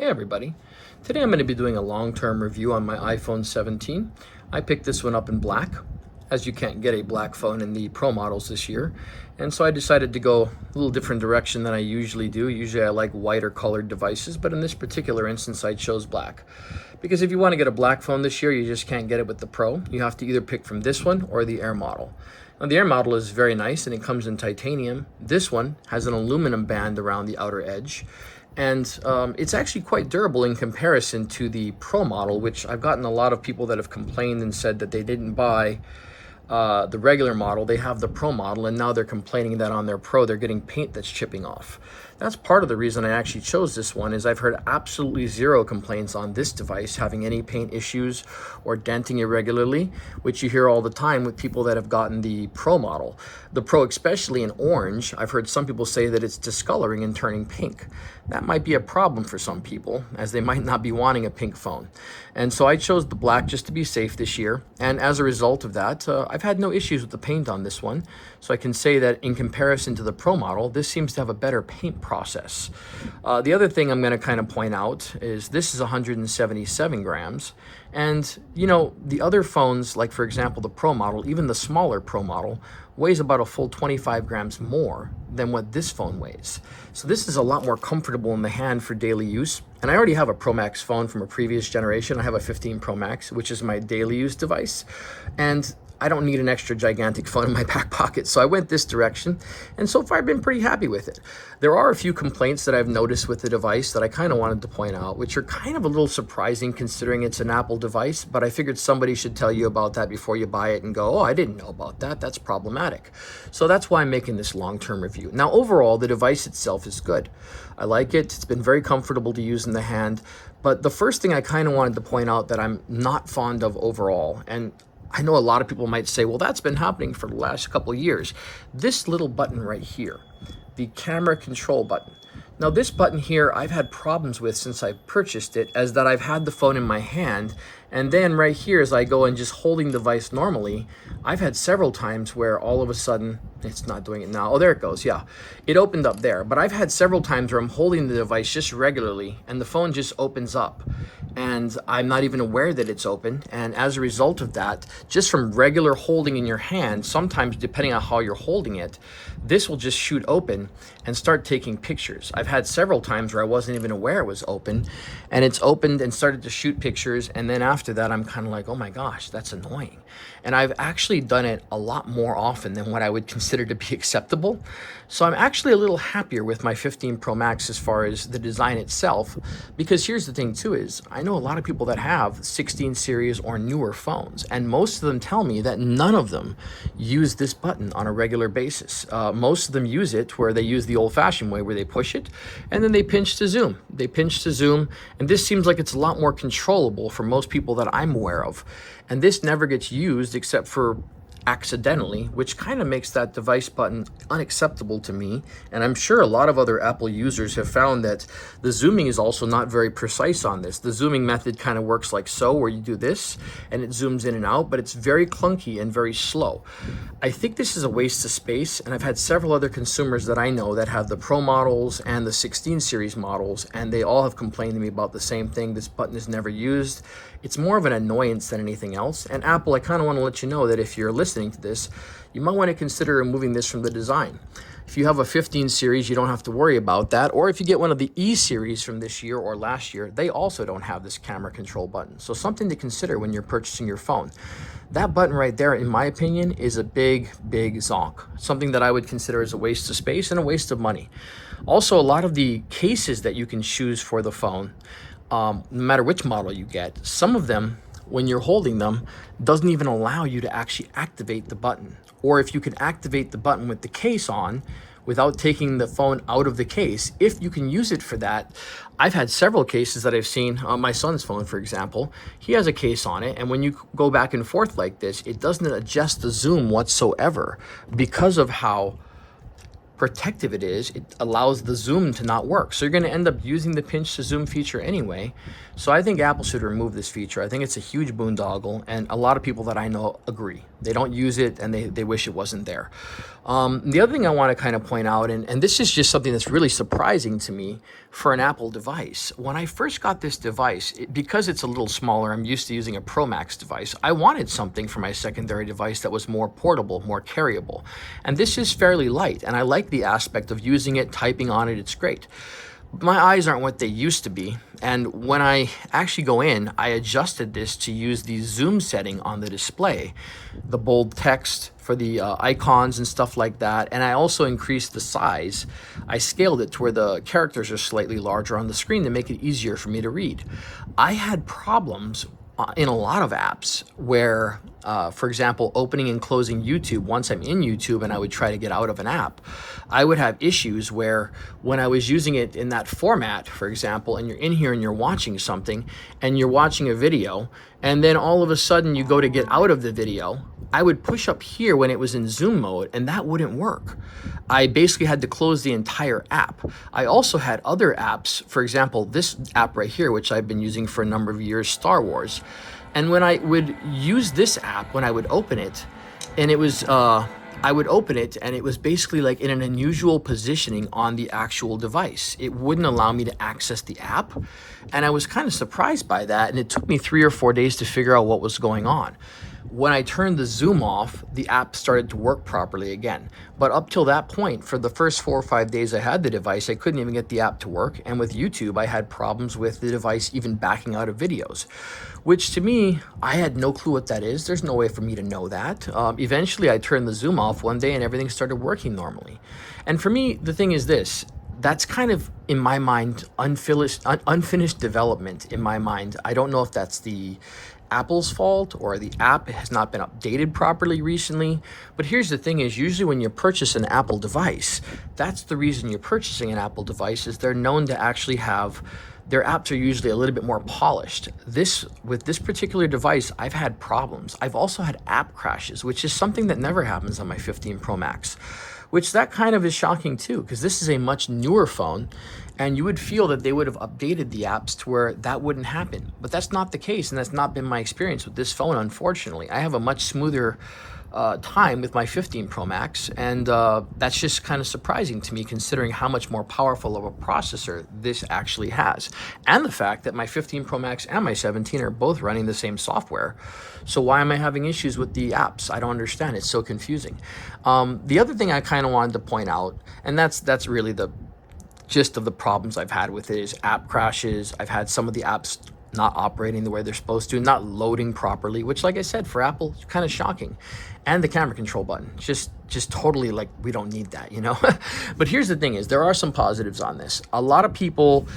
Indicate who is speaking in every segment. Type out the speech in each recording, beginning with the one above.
Speaker 1: Hey everybody, today I'm going to be doing a long-term review on my iPhone 17. I picked this one up in black, as you can't get a black phone in the Pro models this year, and so I decided to go a little different direction than I usually do. Usually I like whiter colored devices, but in this particular instance I chose black. Because if you want to get a black phone this year, you just can't get it with the Pro. You have to either pick from this one or the Air model. Now the Air model is very nice and it comes in titanium. This one has an aluminum band around the outer edge. And it's actually quite durable in comparison to the Pro model, which I've gotten a lot of people that have complained and said that they didn't buy the regular model. They have the Pro model, and now they're complaining that on their Pro they're getting paint that's chipping off. That's part of the reason I actually chose this one, is I've heard absolutely zero complaints on this device having any paint issues or denting irregularly, which you hear all the time with people that have gotten the Pro model. The Pro, especially in orange, I've heard some people say that it's discoloring and turning pink. That might be a problem for some people, as they might not be wanting a pink phone. And so I chose the black just to be safe this year, and as a result of that, I've had no issues with the paint on this one. So I can say that in comparison to the Pro model, this seems to have a better paint process. The other thing I'm going to kind of point out is this is 177 grams. And, you know, the other phones, like for example, the Pro model, even the smaller Pro model, weighs about a full 25 grams more than what this phone weighs. So this is a lot more comfortable in the hand for daily use. And I already have a Pro Max phone from a previous generation. I have a 15 Pro Max, which is my daily use device. And I don't need an extra gigantic phone in my back pocket, so I went this direction, and so far I've been pretty happy with it. There are a few complaints that I've noticed with the device that I kind of wanted to point out, which are kind of a little surprising considering it's an Apple device, but I figured somebody should tell you about that before you buy it and go, oh, I didn't know about that, that's problematic. So that's why I'm making this long-term review. Now overall, the device itself is good. I like it, it's been very comfortable to use in the hand, but the first thing I kind of wanted to point out that I'm not fond of overall, and I know a lot of people might say, well, that's been happening for the last couple of years. This little button right here, the camera control button. Now this button here, I've had problems with since I purchased it, as that I've had the phone in my hand, and then right here as I go and just holding the device normally, I've had several times where all of a sudden, it's not doing it now. Oh, there it goes, yeah. It opened up there, but I've had several times where I'm holding the device just regularly and the phone just opens up. And I'm not even aware that it's open. And as a result of that, just from regular holding in your hand, sometimes depending on how you're holding it, this will just shoot open and start taking pictures. I've had several times where I wasn't even aware it was open, and it's opened and started to shoot pictures, and then after that I'm kind of like, oh my gosh, that's annoying. And I've actually done it a lot more often than what I would consider to be acceptable. So I'm actually a little happier with my 15 Pro Max as far as the design itself, because here's the thing too, is I know a lot of people that have 16 series or newer phones, and most of them tell me that none of them use this button on a regular basis. Most of them use it where they use the old-fashioned way, where they push it and then they pinch to zoom. They pinch to zoom, and this seems like it's a lot more controllable for most people that I'm aware of. And this never gets used except for accidentally, which kind of makes that device button unacceptable to me. And I'm sure a lot of other Apple users have found that the zooming is also not very precise on this. The zooming method kind of works like so, where you do this and it zooms in and out, but it's very clunky and very slow. I think this is a waste of space, and I've had several other consumers that I know that have the Pro models and the 16 series models, and they all have complained to me about the same thing. This button is never used. It's more of an annoyance than anything else. And Apple, I kind of want to let you know that if you're listening to this, you might want to consider removing this from the design. If you have a 15 series, you don't have to worry about that. Or if you get one of the E series from this year or last year, they also don't have this camera control button. So something to consider when you're purchasing your phone. That button right there, in my opinion, is a big, big zonk. Something that I would consider as a waste of space and a waste of money. Also, a lot of the cases that you can choose for the phone, no matter which model you get, some of them, when you're holding them, doesn't even allow you to actually activate the button. Or if you can activate the button with the case on without taking the phone out of the case, if you can use it for that. I've had several cases that I've seen on my son's phone, for example. He has a case on it, and when you go back and forth like this, it doesn't adjust the zoom whatsoever because of how protective it is, it allows the zoom to not work. So you're going to end up using the pinch to zoom feature anyway. So I think Apple should remove this feature. I think it's a huge boondoggle, and a lot of people that I know agree. They don't use it, and they wish it wasn't there. The other thing I want to kind of point out, and this is just something that's really surprising to me for an Apple device. When I first got this device, because it's a little smaller, I'm used to using a Pro Max device, I wanted something for my secondary device that was more portable, more carryable. And this is fairly light, and I like the aspect of using it, typing on it, it's great. My eyes aren't what they used to be, and when I actually go in, I adjusted this to use the zoom setting on the display, the bold text for the icons and stuff like that, and I also increased the size. I scaled it to where the characters are slightly larger on the screen to make it easier for me to read. I had problems in a lot of apps where, for example, opening and closing YouTube, once I'm in YouTube and I would try to get out of an app, I would have issues where when I was using it in that format, for example, and you're in here and you're watching something and you're watching a video, and then all of a sudden you go to get out of the video, I would push up here when it was in zoom mode and that wouldn't work. I basically had to close the entire app. I also had other apps, for example, this app right here, which I've been using for a number of years, Star Wars. And when I would use this app, when I would open it, and it was, I would open it and it was basically like in an unusual positioning on the actual device. It wouldn't allow me to access the app. And I was kind of surprised by that. And it took me 3 or 4 days to figure out what was going on. When I turned the zoom off, the app started to work properly again. But up till that point, for the first 4 or 5 days I had the device, I couldn't even get the app to work. And with YouTube, I had problems with the device even backing out of videos, which to me, I had no clue what that is. There's no way for me to know that. Eventually, I turned the zoom off one day and everything started working normally. And for me, the thing is this. That's kind of, in my mind, unfinished development in my mind. I don't know if that's the Apple's fault or the app has not been updated properly recently. But here's the thing is, usually when you purchase an Apple device, that's the reason you're purchasing an Apple device, is they're known to actually have, their apps are usually a little bit more polished. With this particular device, I've had problems. I've also had app crashes, which is something that never happens on my 15 Pro Max, which that kind of is shocking too, because this is a much newer phone and you would feel that they would have updated the apps to where that wouldn't happen. But that's not the case, and that's not been my experience with this phone, unfortunately. I have a much smoother time with my 15 Pro Max, and that's just kind of surprising to me considering how much more powerful of a processor this actually has. And the fact that my 15 Pro Max and my 17 are both running the same software. So why am I having issues with the apps? I don't understand. It's so confusing. The other thing I kind of wanted to point out, and that's really the gist of the problems I've had with it, is app crashes. I've had some of the apps not operating the way they're supposed to, not loading properly, which, like I said, for Apple, is kind of shocking. And the camera control button, just totally like, we don't need that, you know? But here's the thing is, there are some positives on this. A lot of people,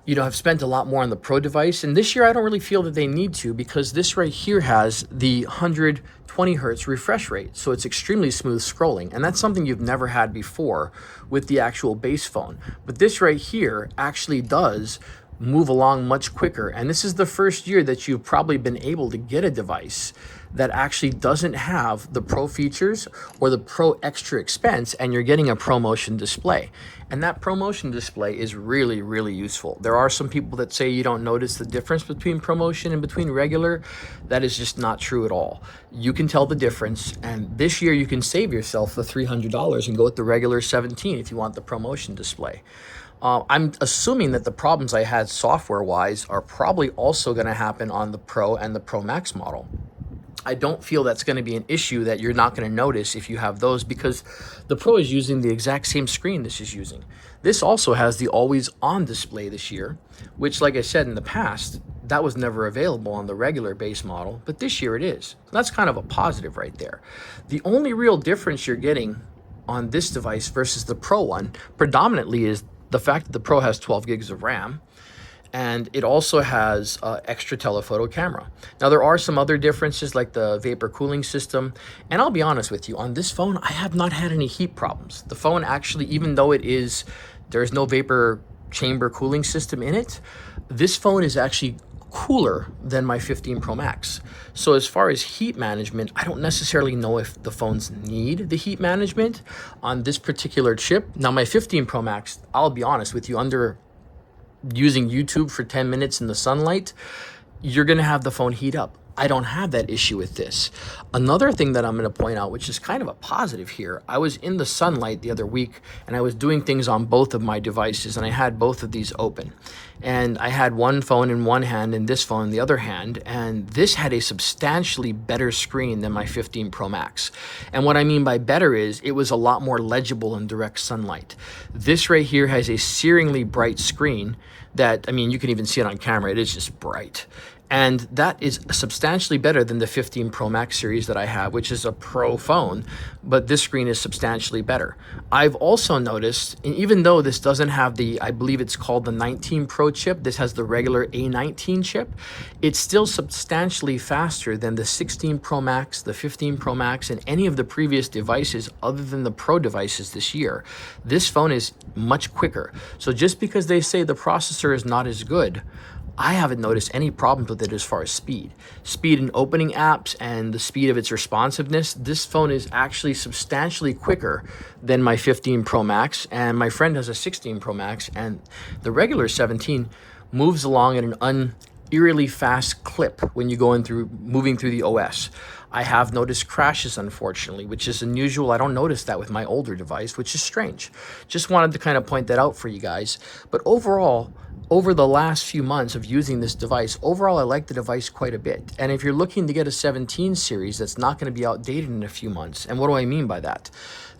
Speaker 1: you know, have spent a lot more on the Pro device, and this year I don't really feel that they need to, because this right here has the 120 hertz refresh rate, so it's extremely smooth scrolling, and that's something you've never had before with the actual base phone. But this right here actually does move along much quicker, and this is the first year that you've probably been able to get a device that actually doesn't have the Pro features or the Pro extra expense, and you're getting a ProMotion display. And that ProMotion display is really, really useful. There are some people that say you don't notice the difference between ProMotion and between regular. That is just not true at all. You can tell the difference, and this year you can save yourself the $300 and go with the regular 17 if you want the ProMotion display. I'm assuming that the problems I had software-wise are probably also going to happen on the Pro and the Pro Max model. I don't feel that's going to be an issue that you're not going to notice if you have those, because the Pro is using the exact same screen this is using. This also has the always-on display this year, which, like I said in the past, that was never available on the regular base model, but this year it is. That's kind of a positive right there. The only real difference you're getting on this device versus the Pro one predominantly is the fact that the Pro has 12 gigs of RAM, and it also has extra telephoto camera. Now, there are some other differences like the vapor cooling system, and I'll be honest with you, on this phone, I have not had any heat problems. The phone actually, even though there's no vapor chamber cooling system in it, this phone is actually cooler than my 15 Pro Max. So as far as heat management, I don't necessarily know if the phones need the heat management on this particular chip. Now my 15 Pro Max, I'll be honest with you, under using YouTube for 10 minutes in the sunlight, you're gonna have the phone heat up. I don't have that issue with this. Another thing that I'm going to point out, which is kind of a positive here, I was in the sunlight the other week and I was doing things on both of my devices, and I had both of these open. And I had one phone in one hand and this phone in the other hand, and this had a substantially better screen than my 15 Pro Max. And what I mean by better is it was a lot more legible in direct sunlight. This right here has a searingly bright screen that, I mean, you can even see it on camera. It is just bright. And that is substantially better than the 15 Pro Max series that I have, which is a Pro phone, but this screen is substantially better. I've also noticed, and even though this doesn't have the, I believe it's called the 19 Pro chip, this has the regular A19 chip, it's still substantially faster than the 16 Pro Max, the 15 Pro Max, and any of the previous devices other than the Pro devices this year. This phone is much quicker. So just because they say the processor is not as good, I haven't noticed any problems with it as far as speed. Speed in opening apps and the speed of its responsiveness, this phone is actually substantially quicker than my 15 Pro Max, and my friend has a 16 Pro Max, and the regular 17 moves along at an eerily fast clip when you go moving through the OS. I have noticed crashes, unfortunately, which is unusual. I don't notice that with my older device, which is strange. Just wanted to kind of point that out for you guys. But overall, over the last few months of using this device, overall, I like the device quite a bit. And if you're looking to get a 17 series that's not going to be outdated in a few months, and what do I mean by that?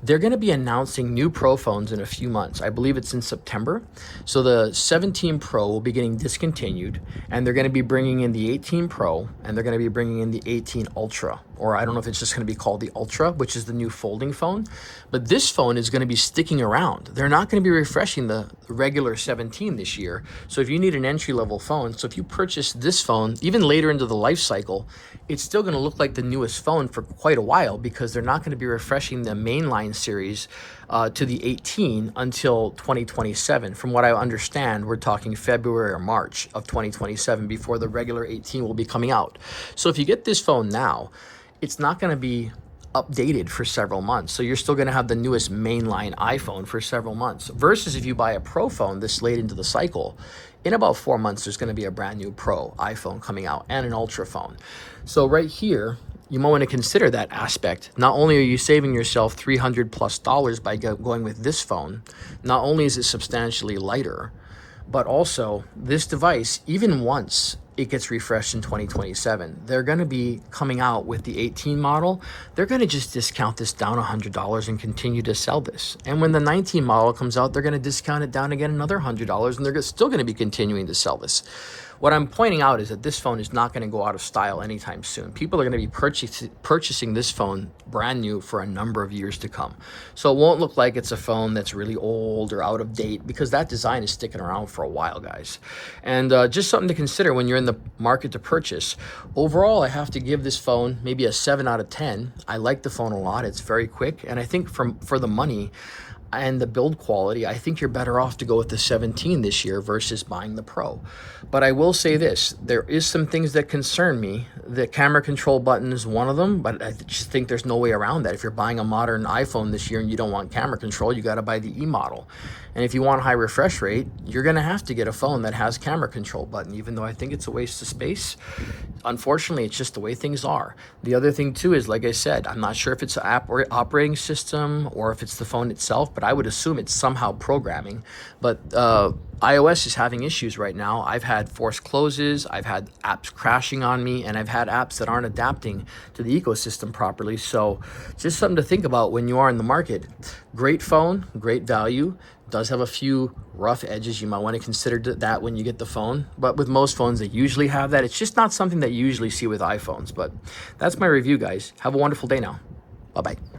Speaker 1: They're going to be announcing new Pro phones in a few months. I believe it's in September. So the 17 Pro will be getting discontinued, and they're going to be bringing in the 18 Pro, and they're going to be bringing in the 18 Ultra, or I don't know if it's just going to be called the Ultra, which is the new folding phone. But this phone is going to be sticking around. They're not going to be refreshing the regular 17 this year. So if you need an entry-level phone, so if you purchase this phone, even later into the life cycle, it's still going to look like the newest phone for quite a while, because they're not going to be refreshing the mainline series to the 18 until 2027. From what I understand, we're talking February or March of 2027 before the regular 18 will be coming out. So if you get this phone now, it's not going to be updated for several months. So you're still going to have the newest mainline iPhone for several months. Versus if you buy a Pro phone this late into the cycle, in about 4 months, there's going to be a brand new Pro iPhone coming out and an Ultra phone. So right here, you might want to consider that aspect. Not only are you saving yourself $300+ by going with this phone, not only is it substantially lighter, but also this device, even once it gets refreshed in 2027, they're going to be coming out with the 18 model. They're going to just discount this down $100 and continue to sell this. And when the 19 model comes out, they're going to discount it down again another $100, and they're still going to be continuing to sell this. What I'm pointing out is that this phone is not going to go out of style anytime soon. People are going to be purchasing this phone brand new for a number of years to come. So it won't look like it's a phone that's really old or out of date, because that design is sticking around for a while, guys. And just something to consider when you're in the market to purchase. Overall, I have to give this phone maybe a 7 out of 10. I like the phone a lot. It's very quick. And I think for the money and the build quality, I think you're better off to go with the 17 this year versus buying the Pro. But I will say this, there is some things that concern me. The camera control button is one of them, but I just think there's no way around that. If you're buying a modern iPhone this year and you don't want camera control, you got to buy the E model. And if you want high refresh rate, you're going to have to get a phone that has camera control button, even though I think it's a waste of space. Unfortunately, it's just the way things are. The other thing too is, like I said, I'm not sure if it's an app or operating system or if it's the phone itself, but I would assume it's somehow programming. But iOS is having issues right now. I've had forced closes, I've had apps crashing on me, and I've had apps that aren't adapting to the ecosystem properly. So just something to think about when you are in the market. Great phone, great value. Does have a few rough edges. You might want to consider that when you get the phone. But with most phones, they usually have that. It's just not something that you usually see with iPhones. But that's my review, guys. Have a wonderful day now. Bye-bye.